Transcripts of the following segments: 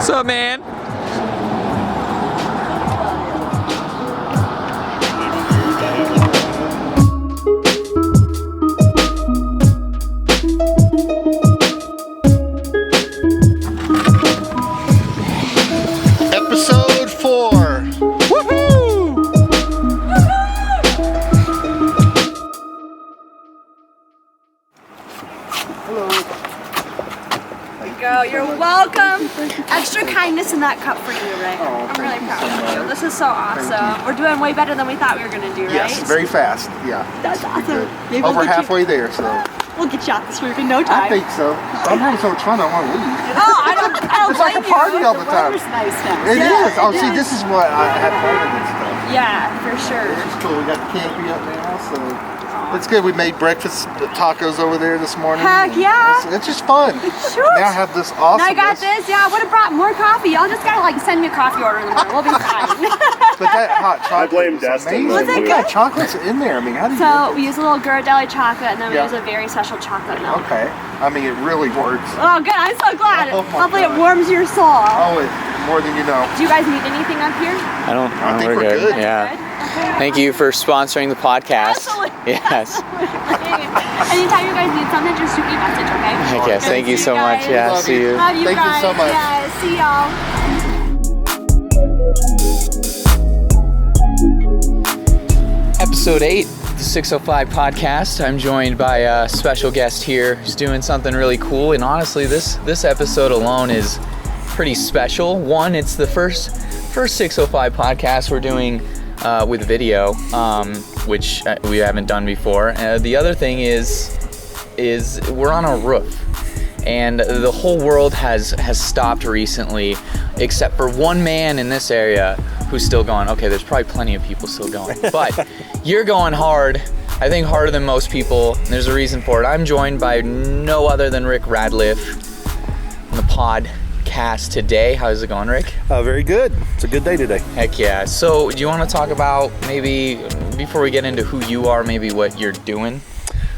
What's up, man? Episode 4. Woohoo! Hello. There you go. You're welcome. Extra kindness in that cup for you, Rick. Oh, I'm really thank you proud so of you. much. This is so awesome. We're doing way better than we thought we were going to do, right? Yes, very fast. Yeah. That's awesome. Maybe Over we'll get halfway there, so. We'll get you out this roof in no time. I think so. I'm having so much fun, I want to leave. Oh, I don't It's like a blame you. party all the time. weather's nice now. It Yeah, is. Oh, it see, is. this is what I had planted and stuff. Yeah, for sure. This is cool. We got the canopy up now, so it's good. We made breakfast tacos over there this morning. Heck yeah. It's just fun. Shoot. Now I have this awesome. Now I got this. Yeah, I would have brought more coffee. Y'all just gotta like send me a coffee order in the morning. We'll be fine. But that hot chocolate. blame is Destin. amazing. Was it Look good? at chocolate's in there. I mean, how do you So do we use a little Ghirardelli chocolate, and then we Yeah. use a very special chocolate milk. Okay. I mean, it really works. Oh, good. I'm so glad. Oh my Hopefully, it God. warms your soul. Oh, it more than you know. Do you guys need anything up here? I don't think we're we're good. Yeah. Good? Okay. Thank you for sponsoring the podcast. Absolutely. Yes. Anytime you guys need something, just shoot me a message, okay? Heck yes. Thank you See so you much. guys. Yeah. Love See you. you. Love you Thank you guys. so much. Yeah, see y'all. Episode 8, the 605 podcast. I'm joined by a special guest here who's doing something really cool. And honestly, this episode alone is pretty special. One, it's the first 605 podcast we're doing with video, which we haven't done before. The other thing is we're on a roof. And the whole world has stopped recently, except for one man in this area who's still going. Okay, there's probably plenty of people still going, but you're going hard. I think harder than most people. And there's a reason for it. I'm joined by no other than Rick Radliff on the podcast today. How's it going, Rick? Very good. It's a good day today. Heck yeah. So, do you want to talk about maybe before we get into who you are, maybe what you're doing?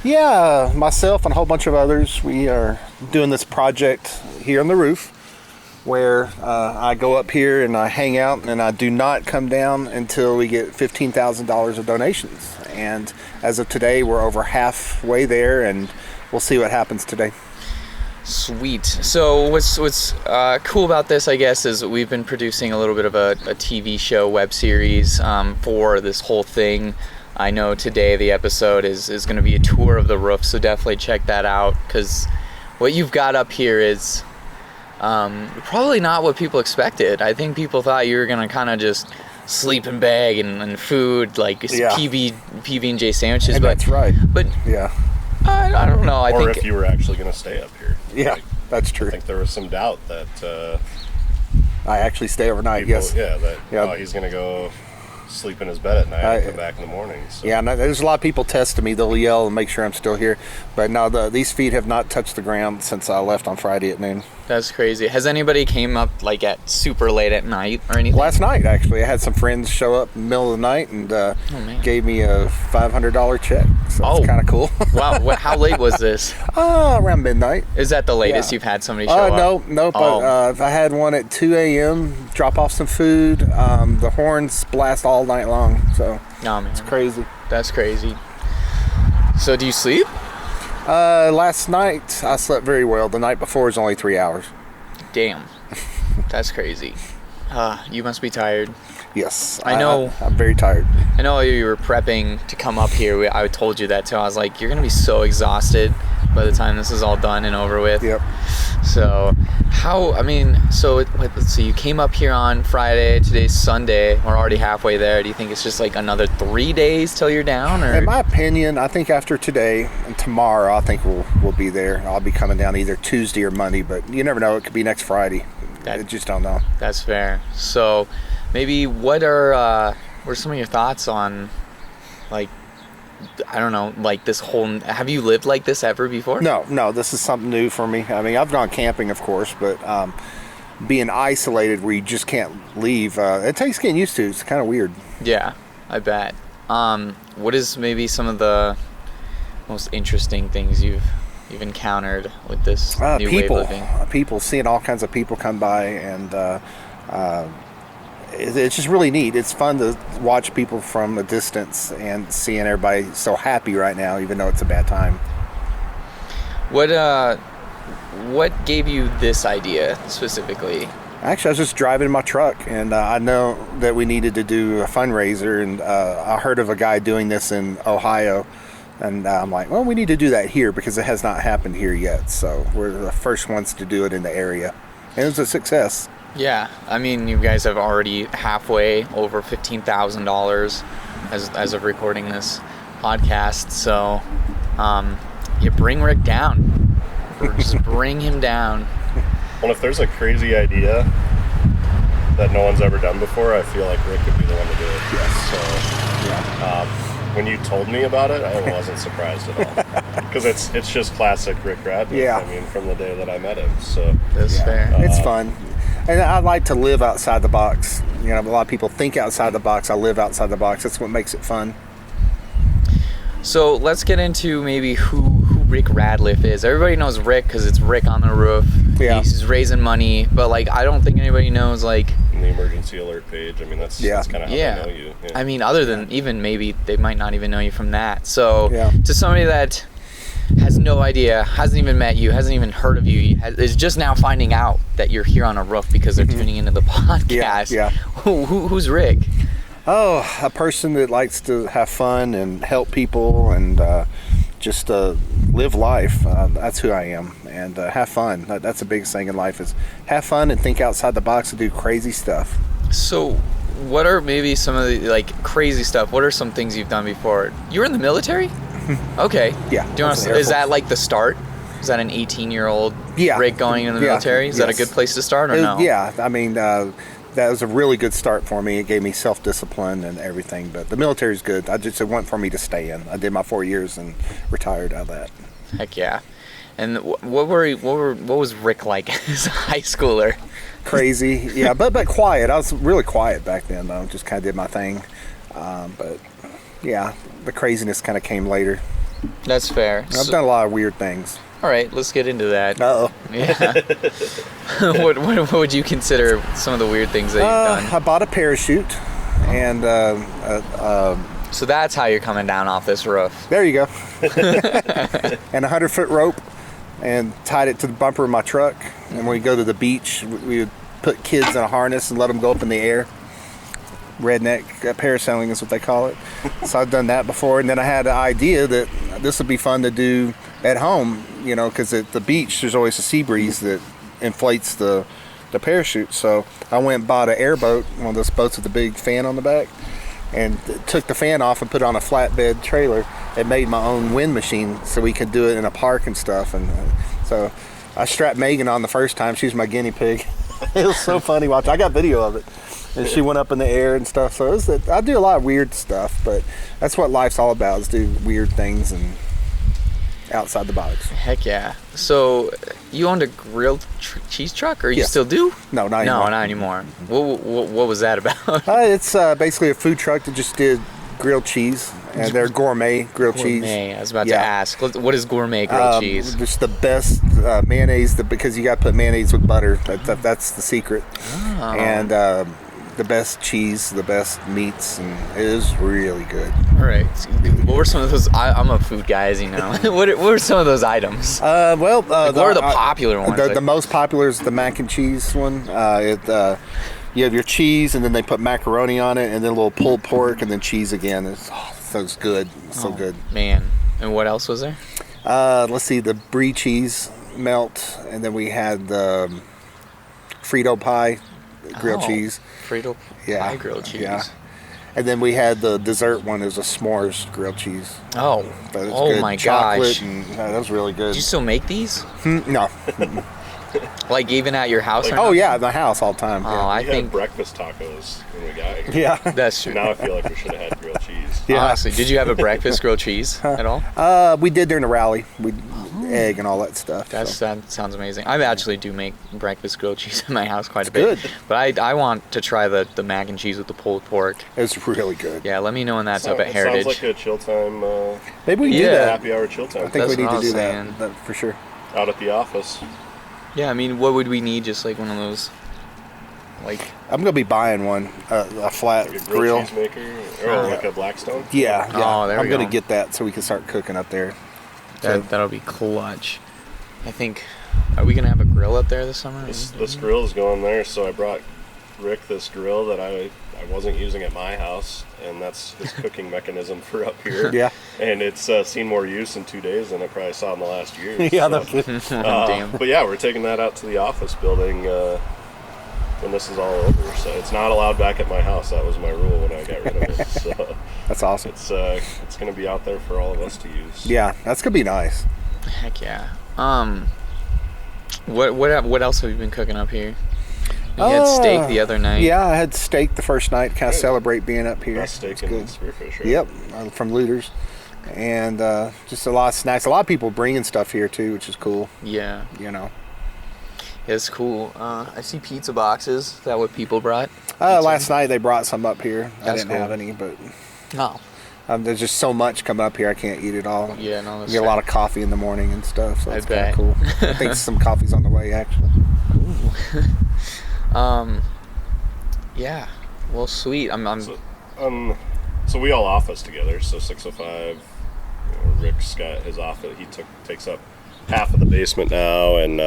Yeah, myself and a whole bunch of others, we are doing this project here on the roof where I go up here and I hang out and I do not come down until we get $15,000 of donations. And as of today, we're over halfway there and we'll see what happens today. Sweet. So what's cool about this, I guess, is we've been producing a little bit of a TV show, web series for this whole thing. I know today the episode is going to be a tour of the roof, so definitely check that out, because what you've got up here is probably not what people expected. I think people thought you were going to kind of just sleeping bag and food, like Yeah. PB&J sandwiches. And but that's right. But Yeah. I don't know. I Or think if you were actually going to stay up here. Yeah, Like, that's I true. think there was some doubt that I actually stay overnight, people, yes. yeah, Yeah. he's going to go sleep in his bed at night and come back in the morning. So. Yeah, no, there's a lot of people testing me. They'll yell and make sure I'm still here. But no, these feet have not touched the ground since I left on Friday at noon. that's crazy. Has anybody came up like at super late at night or anything? Last night, actually, I had some friends show up in the middle of the night and man. gave me a $500 check. So Oh. it's kind of cool. Wow. How late was this? Around midnight. Is that the latest Yeah. you've had somebody show up? No, but Oh. I had one at 2 a.m., drop off some food. The horns blast all night long, so No, man. it's crazy. That's crazy. So do you sleep? Last night, I slept very well. The night before was only 3 hours. Damn. That's crazy. You must be tired. Yes. I know. I'm very tired. I know you were prepping to come up here. I told you that too. I was like, you're going to be so exhausted by the time this is all done and over with. Yep. So let's see, you came up here on Friday, today's Sunday, we're already halfway there. Do you think it's just like another 3 days till you're down? Or? In my opinion, I think after today and tomorrow, I think we'll be there. I'll be coming down either Tuesday or Monday, but you never know. It could be next Friday. I just don't know. That's fair. So maybe what are some of your thoughts on, like, I don't know, like this whole, have you lived like this ever before? No, this is something new for me. I mean, I've gone camping, of course, but being isolated where you just can't leave, it takes getting used to. It's kind of weird. Yeah, I bet. What is maybe some of the most interesting things you've you've encountered with this new way of living? People, seeing all kinds of people come by, and it's just really neat. It's fun to watch people from a distance and seeing everybody so happy right now, even though it's a bad time. What gave you this idea specifically? Actually, I was just driving my truck, and I know that we needed to do a fundraiser, and I heard of a guy doing this in Ohio, and I'm like, well, we need to do that here because it has not happened here yet. So we're the first ones to do it in the area, and it was a success. Yeah, I mean, you guys have already halfway over $15,000 as of recording this podcast. So you bring Rick down, just bring him down. Well, if there's a crazy idea that no oone's ever done before, I feel like Rick would be the one to do it. Yes. So, yeah. When you told me about it, I wasn't surprised at all. Because it's just classic Rick Radman. Yeah. I mean, from the day that I met him. So that's fair. It's fun. And I like to live outside the box. You know, a lot of people think outside the box. I live outside the box. That's what makes it fun. So let's get into maybe who Rick Radliff is. Everybody knows Rick because it's Rick on the roof. Yeah. He's raising money, but like I don't think anybody knows like the emergency alert page. I mean, that's kind of how they know you. Yeah. I mean, other than even maybe they might not even know you from that. So to somebody that has no idea, hasn't even met you, hasn't even heard of you, is just now finding out that you're here on a roof because they're tuning into the podcast. Yeah. Who's Rick? Oh, a person that likes to have fun and help people and just live life. That's who I am. And have fun. That's the biggest thing in life is have fun and think outside the box and do crazy stuff. So what are maybe some of the like crazy stuff? What are some things you've done before? You were in the military? Okay. Yeah. Do you want to, is that like the start? Is that an 18-year-old Rick going in the military? Is that a good place to start or no? Yeah. I mean, that was a really good start for me. It gave me self-discipline and everything. But the military is good. It went for me to stay in. I did my 4 years and retired out of that. Heck yeah. And what was Rick like as a high schooler? Crazy, yeah, but quiet. I was really quiet back then, though. Just kind of did my thing. But yeah, the craziness kind of came later. That's fair. I've done a lot of weird things. All right, let's get into that. Uh-oh. Yeah. What would you consider some of the weird things that you've done? I bought a parachute, and so that's how you're coming down off this roof. There you go. And a 100-foot rope, and tied it to the bumper of my truck. And when we go to the beach, we would put kids in a harness and let them go up in the air. Redneck parasailing is what they call it. So I've done that before, and then I had the idea that this would be fun to do at home, you know, because at the beach there's always a sea breeze that inflates the parachute. So I went and bought an airboat, one of those boats with the big fan on the back, and took the fan off and put it on a flatbed trailer and made my own wind machine so we could do it in a park and stuff. And so I strapped Megan on the first time. She was my guinea pig. It was so funny watching. I got video of it. And she went up in the air and stuff. So I do a lot of weird stuff, but that's what life's all about, is do weird things and outside the box. Heck yeah. So you owned a grilled cheese truck, or you still do? No, not anymore. No, not anymore. What was that about? It's basically a food truck that just did grilled cheese, and they're gourmet grilled cheese. I was about to ask, what is gourmet grilled cheese? Just the best mayonnaise, because you got to put mayonnaise with butter. That's the secret. Oh. And the best cheese, the best meats, and it is really good. All right. What were some of those? I'm a food guy, as you know. what were some of those items? What are the popular ones? The most popular is the mac and cheese one. You have your cheese, and then they put macaroni on it, and then a little pulled pork, and then cheese again. It's good. So good. Man. And what else was there? Let's see, the brie cheese melt, and then we had the Frito pie grilled cheese. Frito pie grilled cheese. Yeah. And then we had the dessert one. It was a s'mores grilled cheese. Oh. But it's good. My chocolate, gosh. and that was really good. Do you still make these? No. Like even at your house? Oh yeah, at the house all the time. Oh, yeah. I We think had breakfast tacos when we got here. Yeah. That's true. Now I feel like we should have had grilled cheese. Yeah. Honestly, did you have a breakfast grilled chease at all? We did during the rally. egg and all that stuff. That sounds amazing. I actually do make breakfast grilled cheese in my house quite a Good. bit. But I want to try the mac and cheese with the pulled pork. It's really good. Yeah, let me know when that's up at Heritage. Sounds like a chill time. Maybe we can do that. Happy hour chill time. I think That's we need what I to do was that for sure. Out at the office. Yeah, I mean, what would we need? Just like one of those, like... I'm going to be buying one, a flat Like a grill. cheese maker? Or like a Blackstone? Yeah. Oh, there we I'm going go. to get that so we can start cooking up there. That'll be clutch. I think... Are we going to have a grill up there this summer? This grill is going there, so I brought Rick this grill that I wasn't using at my house, and that's his cooking mechanism for up here. Yeah. And it's seen more use in 2 days than I probably saw in the last year. Yeah, so, Damn. But yeah, we're taking that out to the office building when this is all over. So it's not allowed back at my house. That was my rule when I got rid of it. So That's awesome. it's going to be out there for all of us to use. Yeah, that's going to be nice. Heck yeah. What else have you been cooking up here? You had steak the other night. Yeah, I had steak the first night, kind of celebrate being up here. Best steak It's in good. Spearfish, right? Yep, from Looters. And just a lot of snacks. A lot of people bringing stuff here too, which is cool, Yeah. you know. It's cool. I see pizza boxes. Is that what people brought? Last night they brought some up here. I That's didn't cool. have any, but No. there's just so much coming up here. I can't eat it all. Yeah, no, You that's get a lot of coffee in the morning and stuff, so I it's kind bet. of cool. I think some coffee's on the way, actually. Yeah. Well, sweet. I'm So we all office together. So 605. You know, Rick's got his office. He takes up half of the basement now, and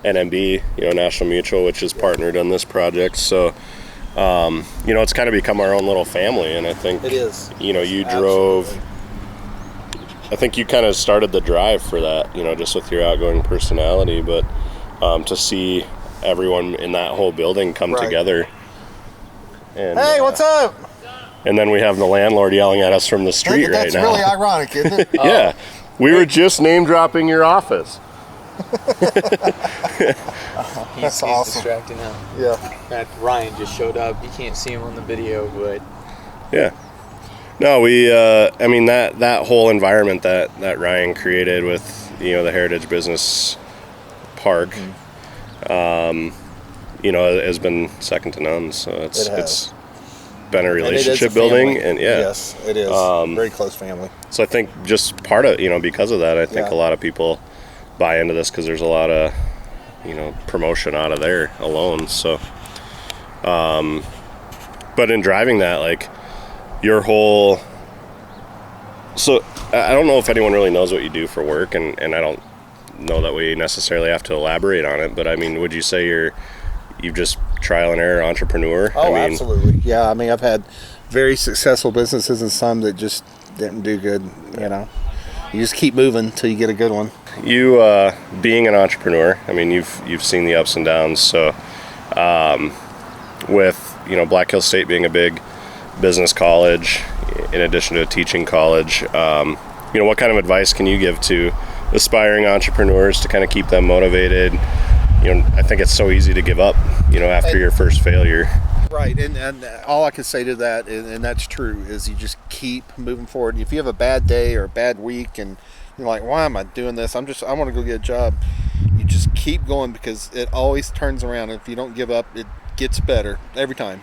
NMB, you know, National Mutual, which is partnered on this project. So, you know, it's kind of become our own little family, and I think It is. You know, you drove. Absolutely. I think you kind of started the drive for that, you know, just with your outgoing personality, but to see everyone in that whole building come Right. together. And, Hey, what's up? And then we have the landlord yelling at us from the street right That's now. really ironic, isn't it? Yeah, we were just name dropping your office. he's awesome. distracting now. Yeah. Ryan just showed up. You can't see him on the video, but Yeah. No, we. I mean that whole environment that Ryan created with, you know, the Heritage Business Park, you know, has been second to none. So It has. it's been a And it is a relationship building, family. and yeah. Yes, it is. Very close family. So I think just part of, you know, because of that, I think Yeah. a lot of people buy into this because there's a lot of, you know, promotion out of there alone. So, but in driving that, like your whole, so I don't know if anyone really knows what you do for work, and I don't know that we necessarily have to elaborate on it, but I mean, would you say you've just trial and error entrepreneur? Oh, I mean, absolutely. Yeah, I mean, I've had very successful businesses and some that just didn't do good, you know. You just keep moving until you get a good one. You being an entrepreneur, I mean, you've seen the ups and downs. So, with, you know, Black Hills State being a big business college, in addition to a teaching college, you know, what kind of advice can you give to aspiring entrepreneurs to kind of keep them motivated? You know, I think it's so easy to give up, you know, after your first failure. Right, and all I can say to that, and that's true, is you just keep moving forward. If you have a bad day or a bad week and you're like, why am I doing this? I want to go get a job. You just keep going because it always turns around. If you don't give up, it gets better every time.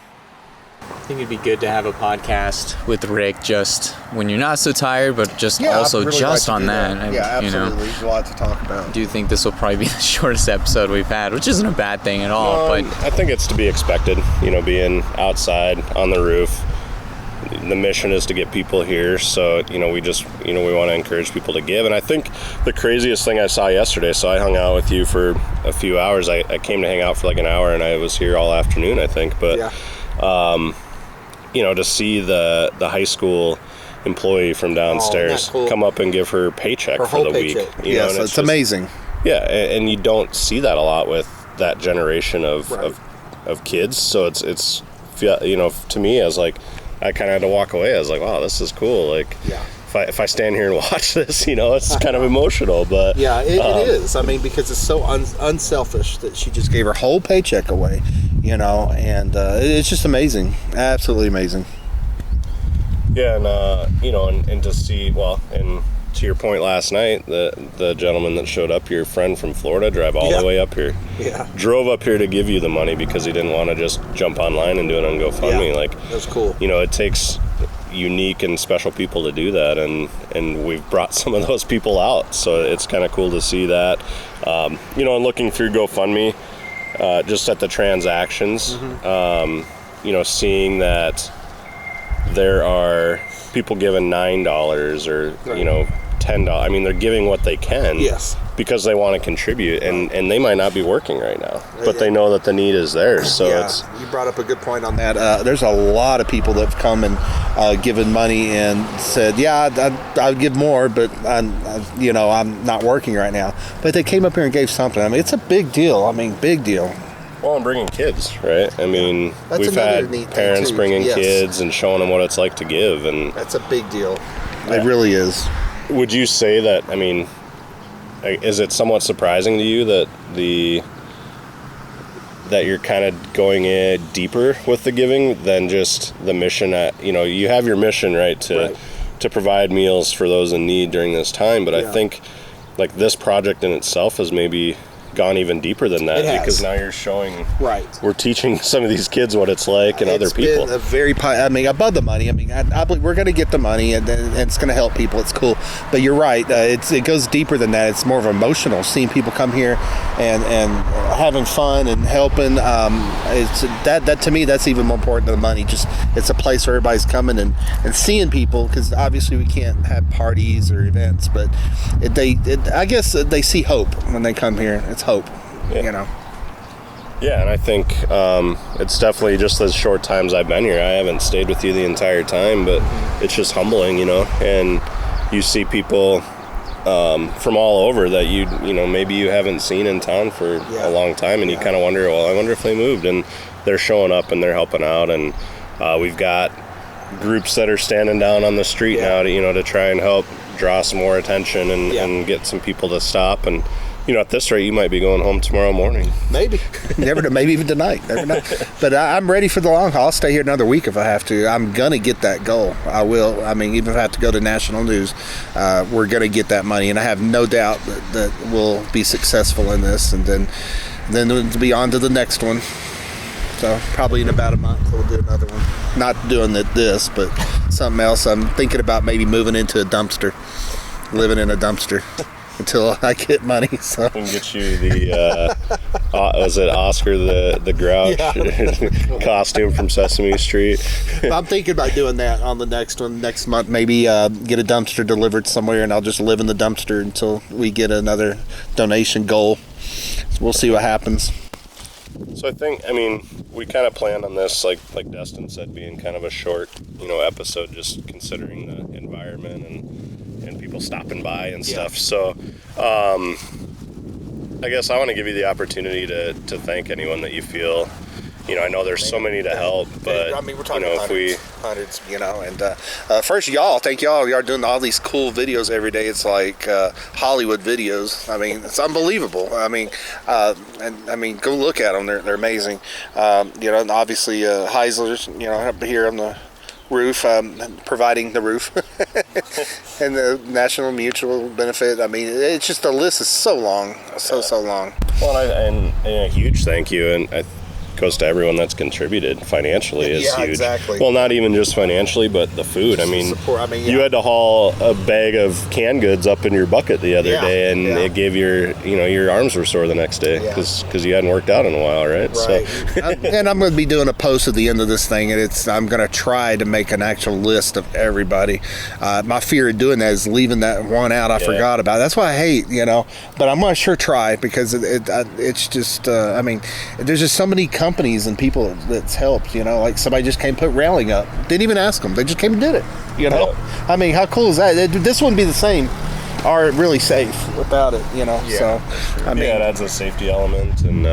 I think it'd be good to have a podcast with Rick just when you're not so tired, but just also I'd really just like to on do that. And, Yeah, you know, absolutely. There's a lot to talk about. I do think this will probably be the shortest episode we've had, which isn't a bad thing at all. But I think it's to be expected, you know, being outside on the roof. The mission is to get people here, so, you know, we want to encourage people to give. And I think the craziest thing I saw yesterday, so I hung out with you for a few hours. I came to hang out for like an hour, and I was here all afternoon, I think. But, Yeah. you know, to see the high school employee from downstairs that cool? come up and give her paycheck Her for whole the paycheck. week. You know, Yes, and it's just amazing. Yeah, and you don't see that a lot with that generation of kids. So it's you know, to me, as like, I kind of had to walk away. I was like, wow, this is cool. Like, Yeah. if I stand here and watch this, you know, it's kind of emotional. But Yeah, it is. I mean, because it's so unselfish that she just gave her whole paycheck away, you know, and it's just amazing. Absolutely amazing. yeah, and you know, and to see, well, and to your point last night, the gentleman that showed up, your friend from Florida, drive all the way up here. Yeah. Drove up here to give you the money because he didn't want to just jump online and do it on GoFundMe. Yeah, like, that's cool. You know, it takes unique and special people to do that, and we've brought some of those people out, so it's kind of cool to see that. You know, and looking through GoFundMe, just at the transactions, you know, seeing that there are people giving $9 or you know, $10. I mean, they're giving what they can. Yes. Because they want to contribute, and they might not be working right now, but they know that the need is there. So it's, you brought up a good point on that. There's a lot of people that have come and given money and said, I'd give more, but I'm not working right now. But they came up here and gave something. I mean, it's a big deal. I mean, big deal. Well, and bringing kids, right? I mean, That's we've had parents bringing kids and showing them what it's like to give, and that's a big deal. It really is. Would you say that? I mean, is it somewhat surprising to you that you're kind of going in deeper with the giving than just the mission? You know, you have your mission, right, to provide meals for those in need during this time, but I think like this project in itself has maybe gone even deeper than that, because now you're showing, we're teaching some of these kids what it's like, and other people. Been a very, I mean, above the money. I mean, I believe we're going to get the money, and it's going to help people. It's cool, but you're right. It goes deeper than that. It's more of emotional. Seeing people come here and having fun and helping. It's that to me, that's even more important than the money. Just it's a place where everybody's coming and seeing people, because obviously we can't have parties or events, but I guess they see hope when they come here. It's hope, you know. Yeah, and I think it's definitely just the short times I've been here. I haven't stayed with you the entire time, but it's just humbling, you know. And you see people from all over that you know maybe you haven't seen in town for a long time, and you kind of wonder, well, I wonder if they moved, and they're showing up and they're helping out, and we've got groups that are standing down on the street now to try and help draw some more attention and get some people to stop. And you know, at this rate, you might be going home tomorrow morning. Maybe. Maybe even tonight. Never know. But I'm ready for the long haul. I'll stay here another week if I have to. I'm going to get that goal. I will. I mean, even if I have to go to national news, we're going to get that money. And I have no doubt that we'll be successful in this. And then we'll be on to the next one. So probably in about a month, we'll do another one. Not doing this, but something else. I'm thinking about maybe moving into a dumpster, living in a dumpster. Until I get money, so I can get you the was it Oscar the Grouch costume from Sesame Street? I'm thinking about doing that on the next one next month. Maybe get a dumpster delivered somewhere, and I'll just live in the dumpster until we get another donation goal. So we'll see what happens. So I mean, we kind of planned on this, like Destin said, being kind of a short, episode, just considering the environment and people stopping by and stuff. So, I guess I want to give you the opportunity to thank anyone that you feel. I know there's so many to help, but I mean, we're talking hundreds, and first, thank y'all. Y'all are doing all these cool videos every day. It's like Hollywood videos. I mean, it's unbelievable. I mean, go look at them. They're amazing. And obviously Heisler's, up here on the roof, providing the roof, and the National Mutual benefit. I mean, it's just the list is so long, so long. Well, and a huge thank you, and goes to everyone that's contributed financially is huge. Exactly. Well, not even just financially, but the food. I mean, you had to haul a bag of canned goods up in your bucket the other day, and it gave your arms were sore the next day because you hadn't worked out in a while, right? So, and I'm going to be doing a post at the end of this thing, and I'm going to try to make an actual list of everybody. My fear of doing that is leaving that one out I forgot about. That's why I hate, but I'm going to sure try, because it's just, there's just so many companies and people that's helped, like somebody just came put railing up, didn't even ask them, they just came and did it. I mean, how cool is that? This wouldn't be the same or really safe without it. So I mean, it adds a safety element, and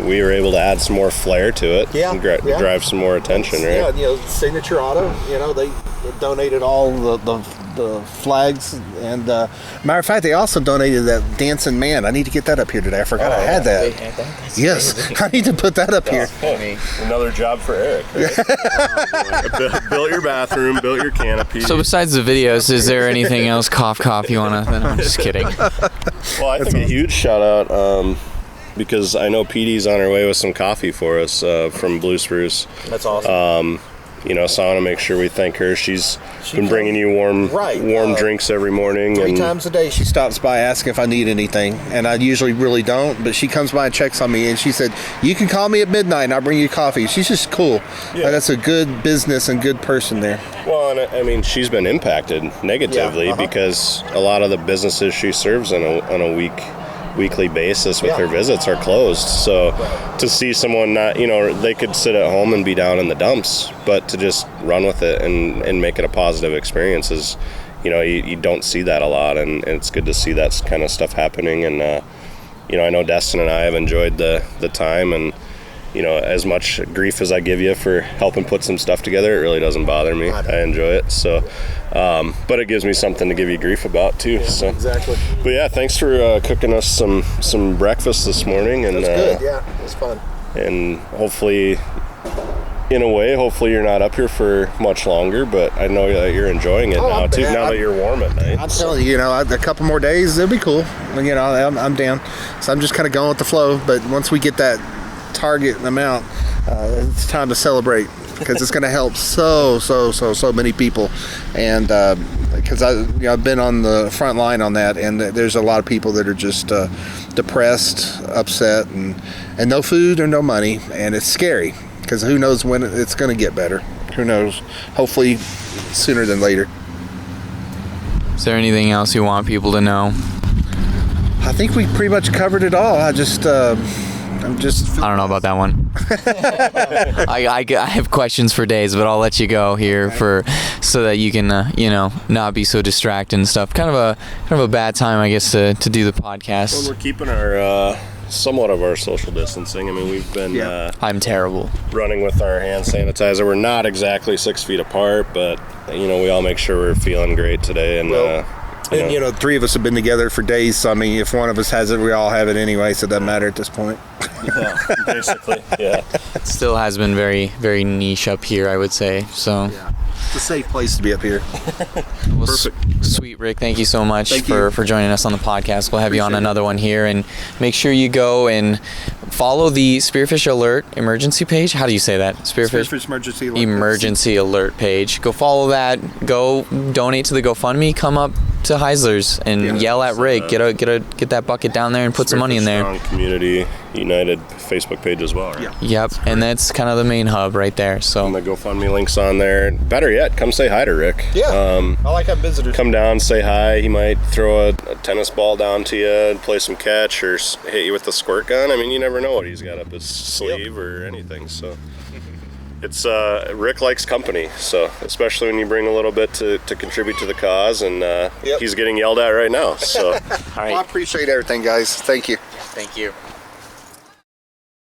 we were able to add some more flair to it and drive some more attention, right? Signature Auto, they donated all the the flags. And matter of fact, they also donated that dancing man. I need to get that up here today. I forgot I had that. Yes, I need to put that up here. Funny. Another job for Eric. Right? Built your bathroom, built your canopy. So besides the videos, is there anything else, cough, you want to? No, I'm just kidding. Well, I think a huge shout out because I know Petey's on her way with some coffee for us from Blue Spruce. That's awesome. So I want to make sure we thank her. She's been bringing you warm drinks every morning. 3 times a day she stops by asking if I need anything, and I usually really don't, but she comes by and checks on me, and she said, you can call me at midnight and I'll bring you coffee. She's just cool. Yeah. That's a good business and good person there. Well, and I mean, she's been impacted negatively because a lot of the businesses she serves on a weekly basis with her visits are closed. So to see someone not, they could sit at home and be down in the dumps, but to just run with it and make it a positive experience is, you don't see that a lot, and it's good to see that kind of stuff happening. And I know Destin and I have enjoyed the time, and as much grief as I give you for helping put some stuff together, it really doesn't bother me. I enjoy it. So, but it gives me something to give you grief about too. So exactly. But yeah, thanks for cooking us some breakfast this morning. And that's good. Yeah, it was fun. And hopefully you're not up here for much longer. But I know that you're enjoying it now too. Now that you're warm at night. I'm telling you, a couple more days, it'll be cool. I'm down. So I'm just kind of going with the flow. But once we get that target amount, it's time to celebrate, because it's going to help so many people. And because I've been on the front line on that, and there's a lot of people that are just depressed, upset, and no food or no money, and it's scary because who knows when it's going to get better. Who knows? Hopefully sooner than later. Is there anything else you want people to know? I think we pretty much covered it all. I don't know about that one. I have questions for days, but I'll let you go here so that you can not be so distracted and stuff. Kind of a bad time, I guess, to do the podcast. Well, we're keeping our somewhat of our social distancing. I mean, we've been I'm terrible running with our hand sanitizer. We're not exactly 6 feet apart, but we all make sure we're feeling great today. And and 3 of us have been together for days, so I mean, if one of us has it, we all have it anyway, so it doesn't matter at this point. Yeah, basically, yeah. It still has been very, very niche up here, I would say. So yeah. It's a safe place to be up here. Well, perfect. Sweet, Rick. Thank you so much for joining us on the podcast. We'll have you on another one here, and make sure you go and follow the Spearfish Alert emergency page. How do you say that? Spearfish emergency alert page. Go follow that. Go donate to the GoFundMe. Come up to Heisler's and yell at Rick. Get that bucket down there and put some money in there. Strong Community United Facebook page as well, right? Yep, and that's kind of the main hub right there. So and the GoFundMe link's on there. Better yet, come say hi to Rick. Yeah, I like having visitors. Come down, say hi. He might throw a tennis ball down to you and play some catch, or hit you with the squirt gun. I mean, you never know what he's got up his sleeve or anything. So it's Rick likes company, so especially when you bring a little bit to contribute to the cause, and he's getting yelled at right now. So all right. Well, I appreciate everything, guys. Thank you. Thank you.